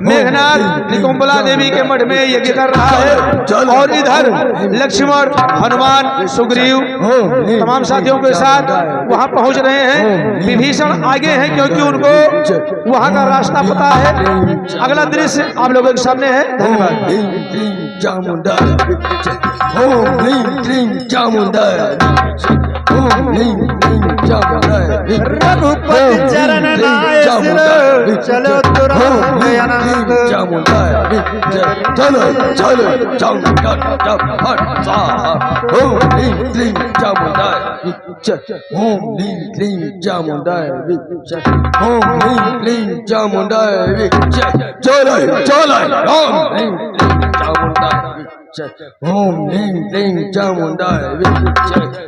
मेघनाथ निकुंबला देवी के मठ में यज्ञ कर रहा है और इधर लक्ष्मण, हनुमान, सुग्रीव तमाम साथियों के साथ वहां पहुंच रहे हैं। विभीषण आगे हैं क्योंकि उनको वहां का रास्ता पता है। अगला दृश्य आप लोगों के सामने है। धन्यवाद। रघुपति चरण लाए सिर, चलो तुरंत आनंद। चलो चलो ओम ह्रीं क्लीं चामुंडाय ओम ह्रीं क्लीं चामुंडाय ओम ह्रीं क्लीं चामुंडाय चलो चलो ओम ह्रीं क्लीं चामुंडाय ओम ह्रीं क्लीं चामुंडाय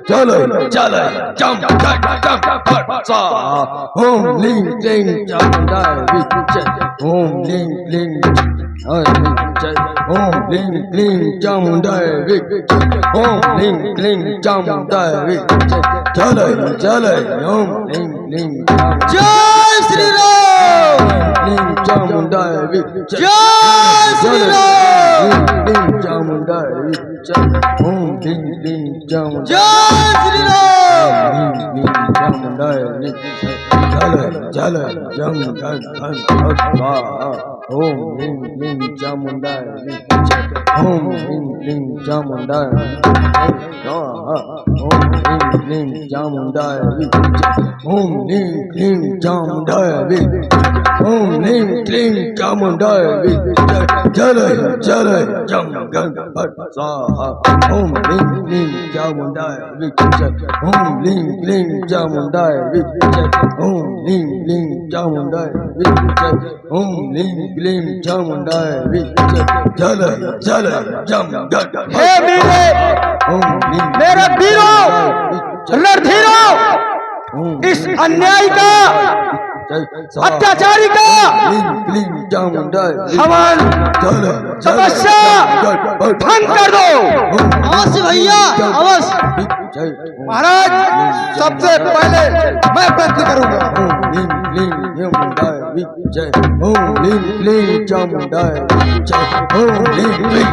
चलो चलो चम ओम ह्रीं क्लीं चामुंडाय ओम ह्रीं क्लीं ओम ह्रीं क्लीं चामुंडाय ओम ह्रीं क्लीं चामुंडाय चलो चलो ओम ह्रीं क्लीं जय श्री राम। क्लीं चामुंडाय जय श्री राम। क्लीं चामुंडाय ओम ह्रीं क्लीं चामुंडाय जय श्री राम। चामुंडाय चलो चलो जम धन ओम ह्रीं क्लीं चामुंडाय ओम ह्रीं क्लीं चामुंडाय ओम ह्रीं क्लीं चामुंडाय ओम ह्रीं क्लीं चामुंडाय ओम ह्रीं क्लीं चामुंडाय चलो चलो जम गण ओम ह्रीं क्लीं चामुंडाय ओम ह्रीं क्लीं चामुंडाय ओम ह्रीं क्लीं चामुंडाय ओम ह्रीं क्लीं चामुंडाय चलो चलो जम गण हे वीरे, मेरे वीरों, रणधीरों, इस अन्याय का, अत्याचारी का हवन तपस्या भंग कर दो। अवश्य भैया अवश्य। महाराज सबसे पहले मैं प्रयत्न करूंगा। ओम ह्रीं क्लीं चामुंडाय ओम ह्रीं क्लीं चामुंडाय चामुंडाय ओम ह्रीं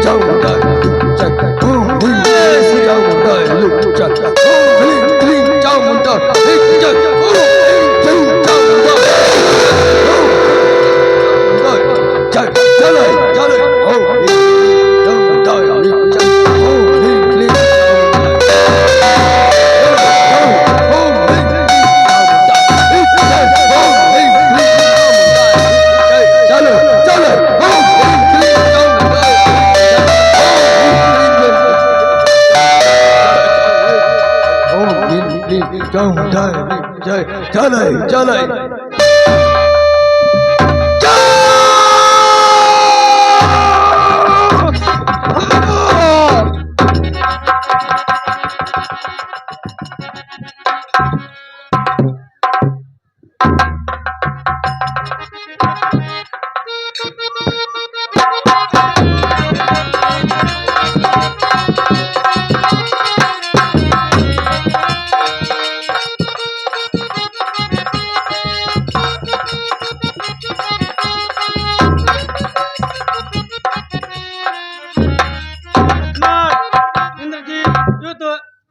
चामुंडाय ओम ह्रीं क्लीं चामुंडाय चलो चलो चलो चलो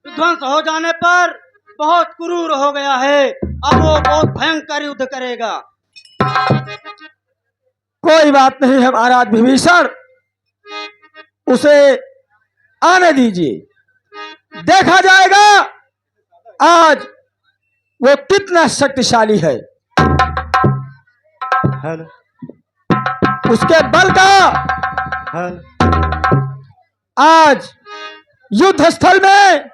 ध्वंस हो जाने पर बहुत क्रूर हो गया है। अब वो बहुत भयंकर युद्ध करेगा। कोई बात नहीं है महाराज विभीषण, उसे आने दीजिए, देखा जाएगा आज वो कितना शक्तिशाली है। उसके बल का आज युद्ध स्थल में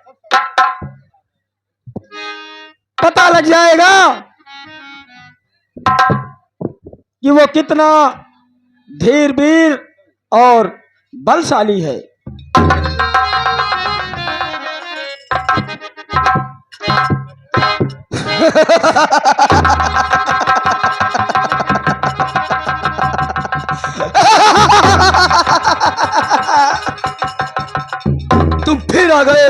पता लग जाएगा कि वो कितना धीर वीर और बलशाली है। तुम फिर आ गए।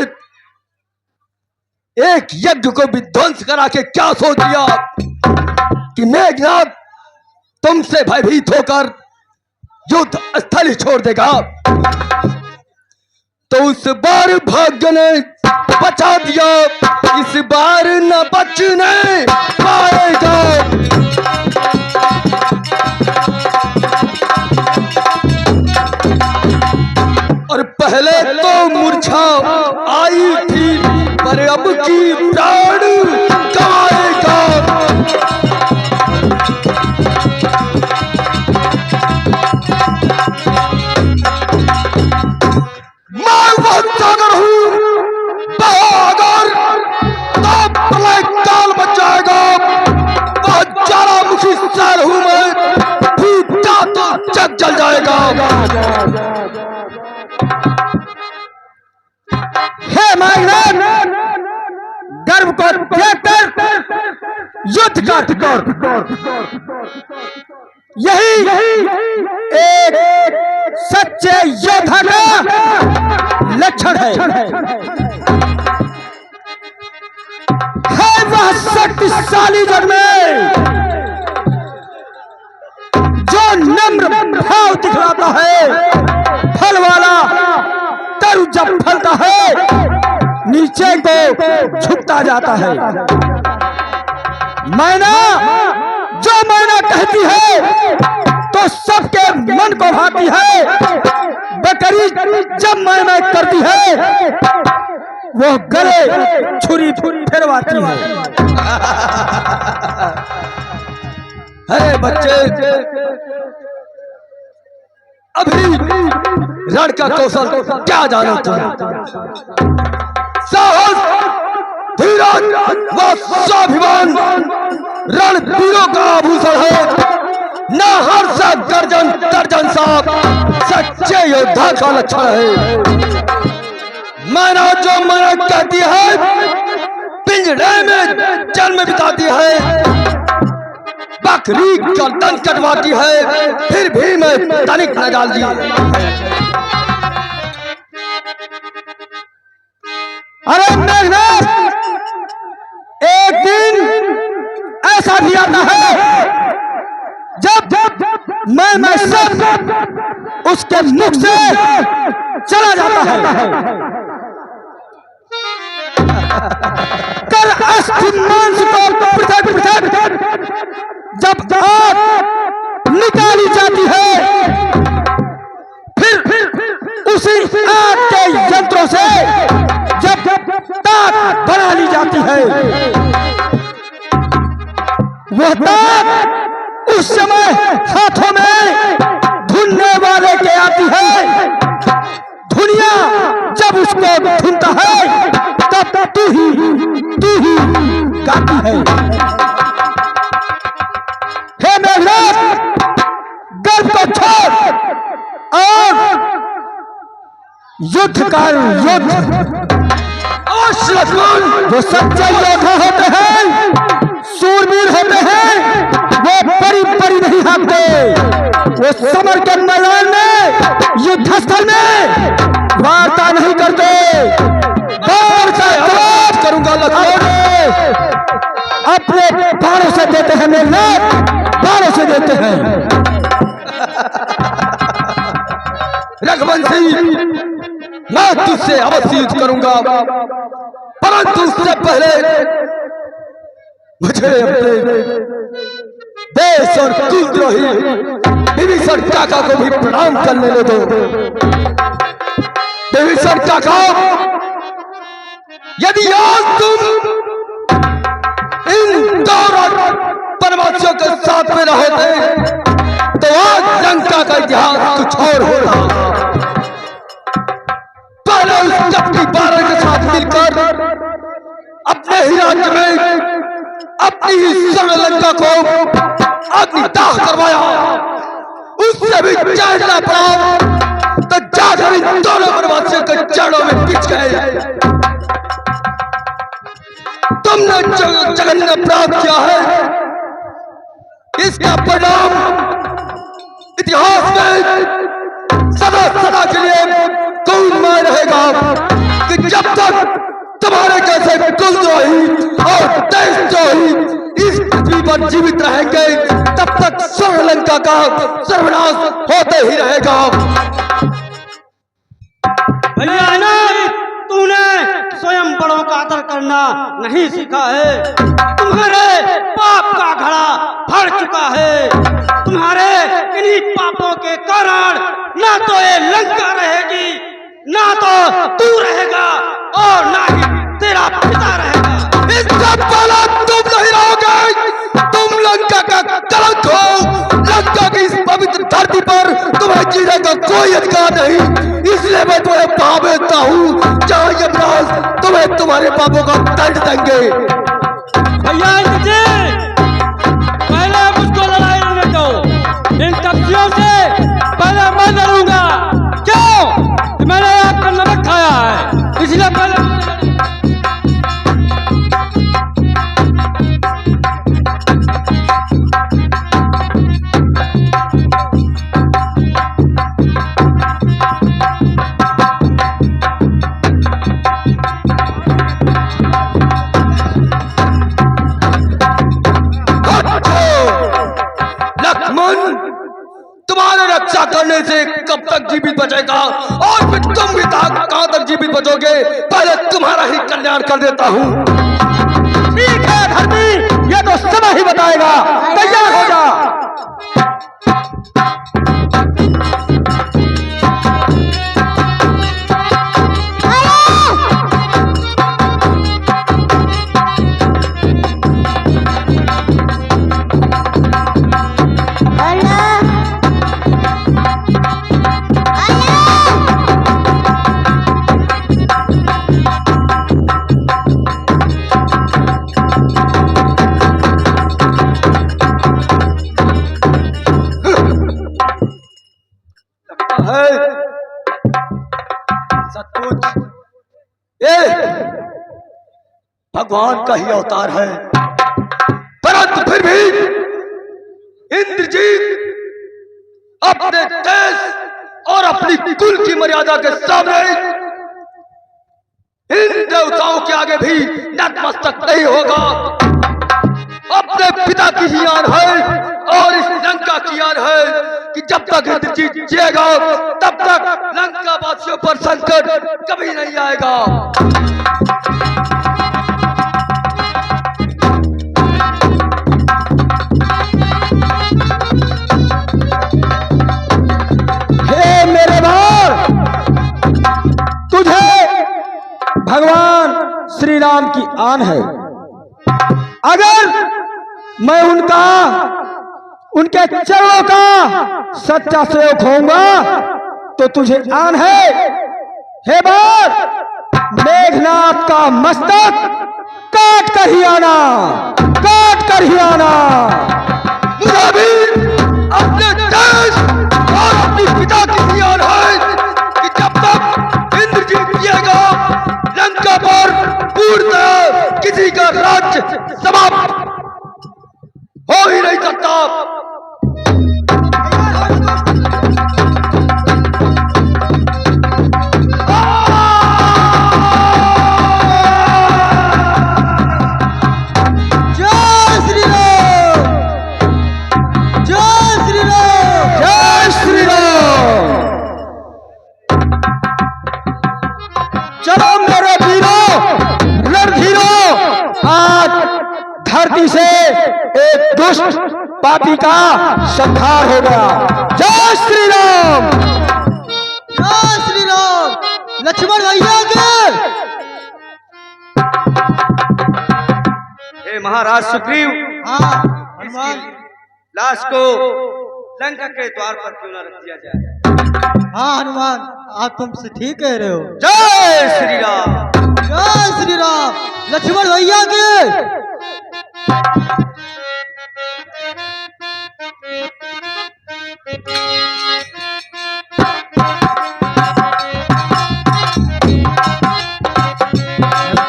एक यज्ञ को विध्वंस करा के क्या सोच लिया? कि मेघनाथ तुमसे भयभीत होकर युद्ध स्थल ही छोड़ देगा, तो उस बार भाग्य ने बचा दिया, इस बार न बचने पाएगा। और पहले तो मूर्छा आई थी, पर अब की प्राण गवाएगा। मैं बहुत सागर हूं, बहादुर, तो प्रलय काल बच जाएगा। बहुत ज्वालामुखी सैर हूं मैं, फूटा तो जग जल जाएगा। हे मेघनाथ, गर्व को देखकर युद्ध कर, यही एक सच्चे योद्धा का लक्षण है वह शक्तिशाली जन में जो नम्र भाव दिखलाता है। फल वाला तरु जब फलता है नीचे को झुकता जाता है। मैना जो मैना कहती है तो सबके मन को भाती है। बकरी जब मैना करती है वो गले छुरी फिरवाती है। अरे बच्चे, अभी रण का कौशल क्या जानो तुम? साहस, धीरज व स्वाभिमान रणवीरों का आभूषण है। न हर्ष गर्जन तर्जन साहब सच्चे योद्धा का लक्षण है। मैना जो मना कहती है पिंजरे में जन्म बिताती है। बकरी गर्दन कटवाती है, फिर भी मैं तनिक न डाल दी। अरे मेघनाथ, एक दिन ऐसा भी आता है जब मैं सब उसके मुख से चला जाता है। कर अस्थि मांस को पृथक जब आग निकाली जाती है, फिर उसी आग के यंत्रों से जब ताक बना ली जाती है, वह ताक उस समय हाथों में धुनने वाले के आती है। धुनिया जब उसको धुनता है तब तू ही गाती है। हे मेघनाथ, गर्व को छोड़ और युद्ध कर, युद्ध। जो सच्चे योद्धा होते हैं, सूरवीर होते हैं, वो बड़ी नहीं हारते। वो समर के मैदान में, युद्ध स्थल में वार्ता नहीं करते। बार से आवाज करूंगा अपने बारों से देते हैं मेघनाथ, बारों से देते हैं। रघुवंशी, मैं तुझसे अवश्य युद्ध करूंगा, परंतु उससे पहले मुझे अपने देश और कुलद्रोही विभीषण काका को भी प्रणाम करने ले दो। विभीषण काका, यदि आज तुम इन दौरान परमात्मा के साथ में रहते तो आज लंका का इतिहास कुछ और होता। पहले उस कपटी बारह के साथ मिलकर अपने ही राज्य में अपनी ही लंका को अपनी दाह करवाया। उससे भी चढ़ना पड़ा तो जाकर इन दोनों परमात्मा के चरणों में पिच गए। तुमने जगन्य प्राप्त किया है, इसका परिणाम इतिहास में सदा के लिए कौन में रहेगा कि जब तक तुम्हारे कैसे कुलद्रोही और देशद्रोही इस पृथ्वी पर जीवित रहेंगे तब तक श्रीलंका का सर्वनाश होते ही रहेगा। भैया तूने स्वयं बड़ों का आदर करना नहीं सीखा है। तुम्हारे पाप का घड़ा भर चुका है। तुम्हारे इन्हीं पापों के कारण ना तो ये लंका रहेगी, ना तो तू रहेगा और ना ही तेरा पिता रहेगा। इसका पहला तुम नहीं रहोगे, तुम लंका का कलंक हो। लंका की इस पवित्र धरती पर तुम्हें जीने का कोई अधिकार नहीं। इसलिए मैं तुम्हें पाप देता हूँ, जहाँ यमराज तुम्हें तुम्हारे पापों का दंड देंगे। भैया पहले मुझको लड़ाई लड़ने दो। इन कब्जियों से पहले मैं लड़ूंगा। क्यों? मैंने आपका नमक खाया है, इसलिए पहले तुम्हारे रक्षा करने से कब तक जीवित बचेगा और फिर तुम भी कहां तक जीवित बचोगे, पहले तुम्हारा ही कल्याण कर देता हूं। ठीक है धरती, ये तो समय ही बताएगा। तैयार हो जा। सचमुच ये भगवान का ही अवतार है, परंतु फिर भी इंद्रजीत अपने देश और अपनी कुल की मर्यादा के सामने इन देवताओं के आगे भी नतमस्तक नहीं होगा। अपने पिता की ही आन है और इस लंका की आन है कि जब तक इंद्रजीत जिएगा तब तक लंका वासियों पर संकट कभी नहीं आएगा। हे मेरे भार, तुझे भगवान श्री राम की आन है। अगर मैं उनके चरणों का सच्चा सेवक होऊंगा तो तुझे आन है। हे बार, मेघनाथ का मस्तक काट कर ही आना, काट कर ही आना। मुझे भी अपने देश और अपनी पिता की भी आन है कि जब तक इंद्रजीत जिएगा लंका पर पूर्णतः किसी का राज्य समाप्त हो ही नहीं सकता। चलो मेरे वीरों, रणधीरों, आज धरती से एक दुष्ट पापी का संहार हो गया। जय श्री राम, जय श्री राम। लक्ष्मण भैया के हे महाराज सुग्रीव, इसकी लाश को लंका के द्वार पर क्यों न रख दिया जाए। हाँ हनुमान, आप तुमसे ठीक कह रहे हो। जय श्री राम, जय श्री राम। लक्ष्मण भैया के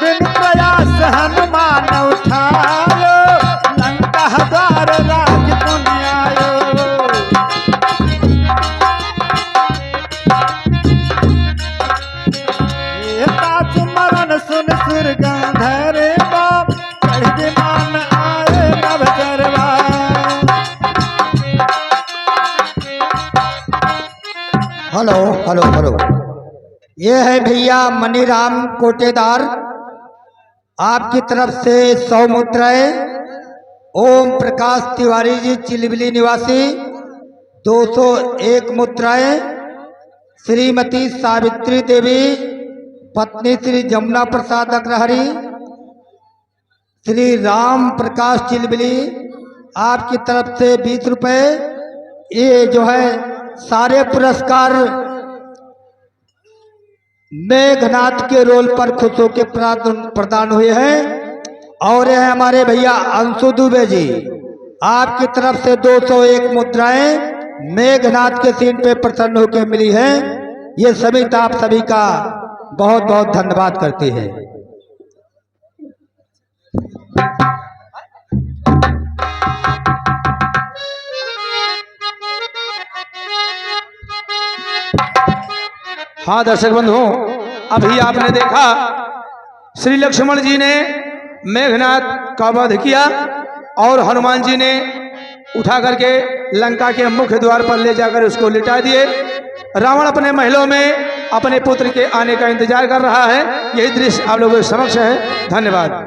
बिन प्रयास हनुमान उठायो, लंका द्वार राज पुन आयो। मरण सुन सुर हेलो हेलो। ये है भैया मनीराम कोटेदार, आपकी तरफ से 100 मुद्राएं। ओम प्रकाश तिवारी जी चिलबिली निवासी 201 मुद्राएं। श्रीमती सावित्री देवी पत्नी श्री जमुना प्रसाद अग्रहरी, श्री राम प्रकाश चिलबिली, आपकी तरफ से 20 रुपये। ये जो है सारे पुरस्कार मेघनाथ के रोल पर खुश होकर प्रदान हुए हैं। और ये है हमारे भैया अंशु दुबे जी, आपकी तरफ से 201 मुद्राएं मेघनाथ के सीन पे प्रसन्न होकर मिली हैं। ये सभी आप सभी का बहुत बहुत धन्यवाद करते हैं। हाँ दर्शक बंधु, अभी आपने देखा श्री लक्ष्मण जी ने मेघनाथ का वध किया और हनुमान जी ने उठा करके लंका के मुख्य द्वार पर ले जाकर उसको लिटा दिए। रावण अपने महलों में अपने पुत्र के आने का इंतजार कर रहा है। यही दृश्य आप लोगों के समक्ष है। धन्यवाद।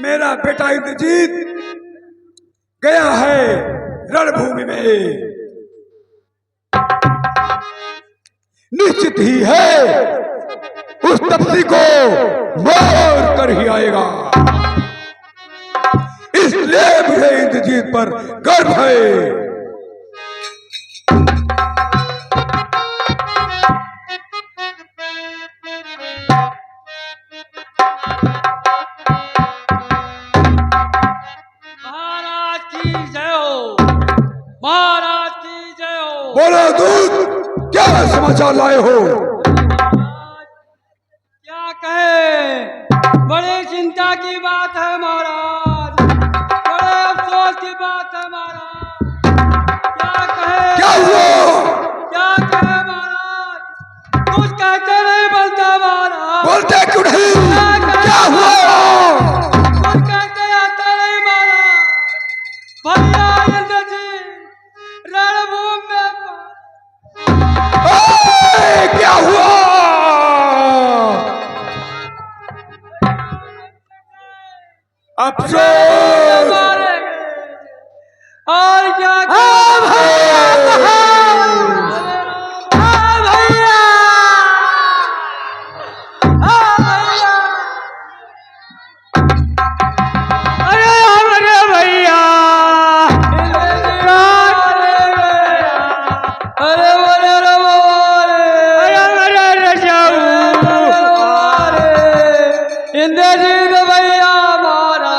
मेरा बेटा इंद्रजीत गया है रणभूमि में, निश्चित ही है उस तपसी को मार कर ही आएगा। इसलिए मुझे इंद्रजीत पर गर्व है। बोलो दूत, क्या समाचार लाए हो? क्या कहे, बड़ी चिंता की बात है महाराज, बड़े अफसोस की बात है महाराज। क्या कहे, क्या हुआ? क्या कहे महाराज, कुछ कहते नहीं बोलता महाराज। बोलते क्यों नहीं? क्या हुआ? कुछ कहते आता नहीं महाराज। भैया इंद्रजीत रणभूमि में क्या हुआ? अफसोस और क्या इंद्रजीत भैया मारा,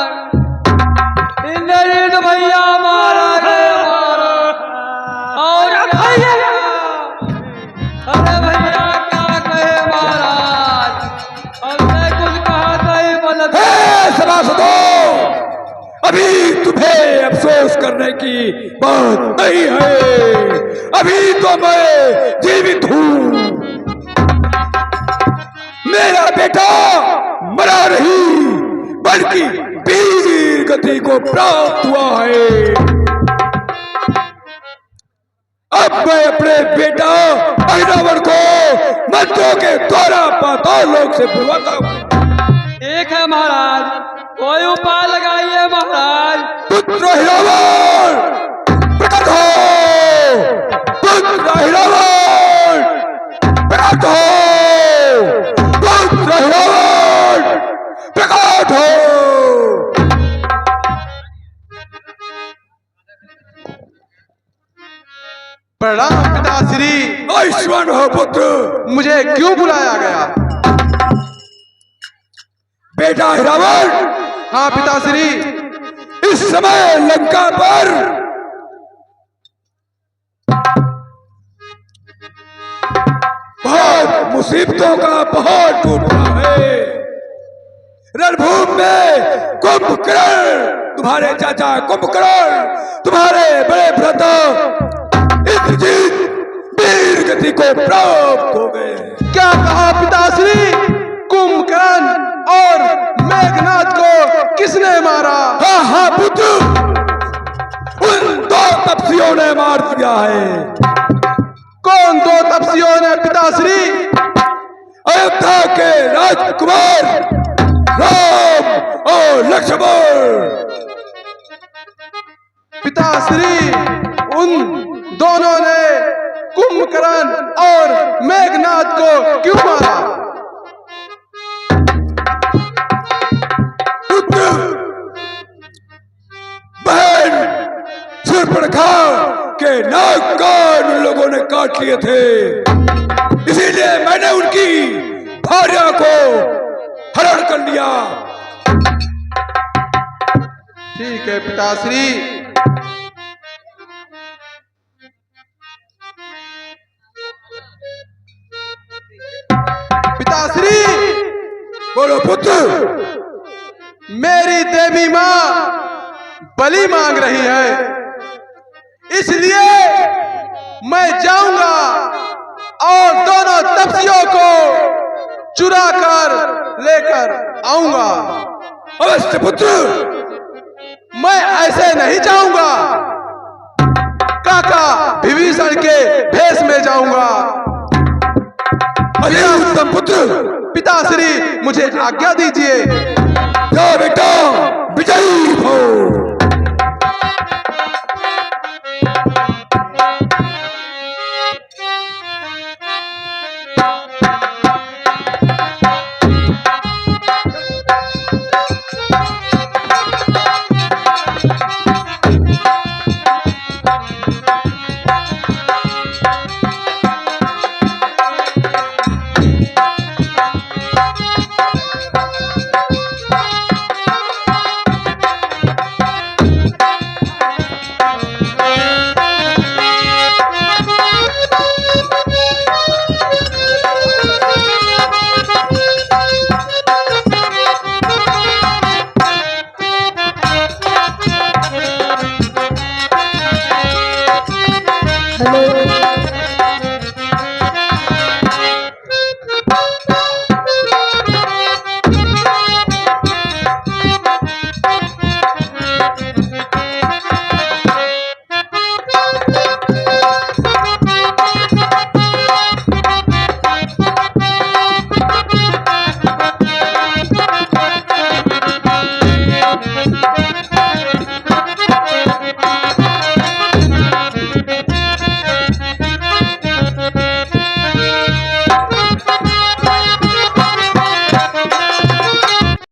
इंद्रजीत भैया मारा गया। और भैया, अरे भैया क्या कहे महाराज, हमने कुछ कहा नहीं बोलत। सभासदों, अभी तुम्हें अफसोस करने की बात नहीं है। अभी तो मैं जीवित हूँ। मेरा बेटा मरा नहीं, बल्कि वीर गति को प्राप्त हुआ है। अब मैं अपने बेटा अहिरावण को मंत्रों के द्वारा पाताल लोक से बुलवाता हूँ। एक है महाराज, कोई उपाय लगाइए महाराज। पुत्र अहिरावण प्रकट हो, पुत्र अहिरावण प्रकट हो, पुत्र अहिरावण प्रकट हो। प्रणाम पिताश्री। आयुष्मान हो पुत्र। मुझे क्यों बुलाया गया? बेटा अहिरावण, हाँ पिताश्री। इस समय लंका पर बहुत मुसीबतों का पहाड़ टूट रहा है। रणभूमि में कुंभकर्ण, तुम्हारे चाचा कुंभकर्ण, तुम्हारे बड़े भ्राता इंद्रजीत वीर गति को प्राप्त हो गए। क्या कहा पिताश्री? कुंभकर्ण और मेघनाथ को किसने मारा? हाँ हाँ पुत्र, उन दो तपस्वियों ने मार दिया है। कौन दो तपस्वियों ने पिताश्री? अयोध्या के राजकुमार राम और लक्ष्मण। पिताश्री, उन दोनों ने कुंभकर्ण और मेघनाथ को क्यों मारा? पुत्र, बहन शूर्पणखा के नाक कान उन लोगों ने काट लिए थे, इसीलिए मैंने उनकी भार्या को हरण कर लिया। ठीक है पिताश्री। पिताश्री, बोलो पुत्र। मेरी देवी मां बलि मांग रही है, इसलिए मैं जाऊंगा और दोनों तपस्वियों को चुरा कर लेकर आऊंगा। अवश्य पुत्र। मैं ऐसे नहीं जाऊंगा, काका विभीषण के भेष में जाऊंगा। अरे उत्तम पुत्र। पिताश्री, मुझे आज्ञा दीजिए। जा बेटा।